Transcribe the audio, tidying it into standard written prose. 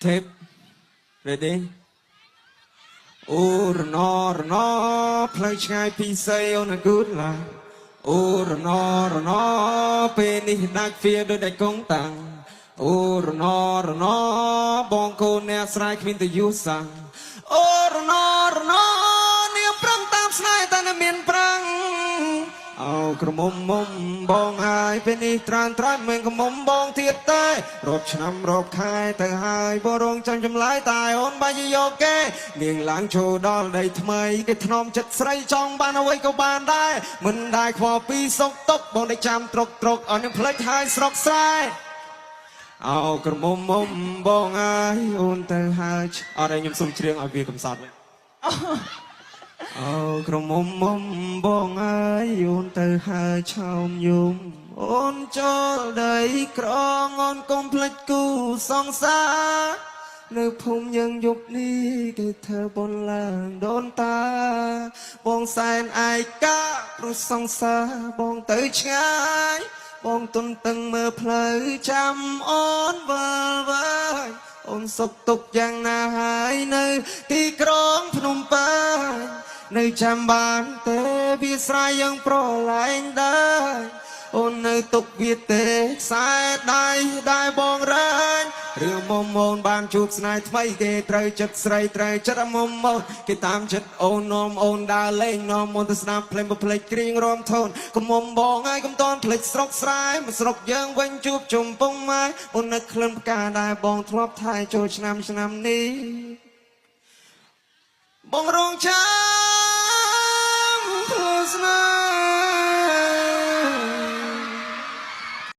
tape ready អូរណផ្លូវឆ្ងាយពីសីអូន good ឡាអូរណពេលនេះដាច់វាដូចតែកងតាំងអូរណបងកូនអ្នកស្រ័យគ្មានទៅយូរសាំងអូរណនាងប្រំតាមស្នេហ៍តែមានប្រាំងអោក្រមុំមុំបងហើយពេលនេះត្រានមិនក្រមុំបងទៀតតែរាប់ឆ្នាំរាប់ខែទៅហើយបរងចាំចម្លើយតែអូនបាច់យកគេនាងឡើងចូលដល់ដីថ្មីគេធ្នមចិត្តស្រីចង់បានអ្វីក៏បានដែរមិនដែរខ្វល់ពីសុខទុក្ខបងได้ចាំត្រុកអស់នឹងផ្លេចហើយស្រុកស្រែអោក្រមុំមុំបងហើយអូនទៅហើយអត់ឲ្យខ្ញុំសុំជ្រៀងឲ្យវាកំសត់វិញអូក្រមុំមុំបងអើយអូនទៅហើយឆោមយំអូនចូលដីក្រងអូនកុំភ្លេចគូសង្សារនៅភូមិយើងយប់នេះគេធ្វើបុណ្យឡើងដូនតាបងសែនឯកាព្រោះសង្សារបងទៅឆ្ងាយបងទុនតឹងមើលផ្លូវចាំអូនវិលវើយអូនសុខទុក្ខយ៉ាងណាហើយនៅទីក្រុងភ្នំពេញនៅចាំបានទេវាស្រ័យយ៉ាងប្រឡែងដែរអូននៅទុកវាទេខ្សែដៃដែលបងរែងរឿងមុំអូនបានជួបស្នេហ៍ថ្មីគេត្រូវចិត្តស្រីត្រូវចិត្តមុំអូនគេតាមចិត្តអូននាំអូនដើរលេងនាំអូនទៅស្ដាប់ភ្លេងប្រភ្លេចគ្រៀងរំធូនកុំមុំបងហើយកុំតន់ភ្លេចស្រុកស្រែមកស្រុកយើងវិញជួបជុំពងម៉ែអូននៅក្លិនផ្កាដែលបងធ្លាប់ថែចូលឆ្នាំនេះបងរងចាំ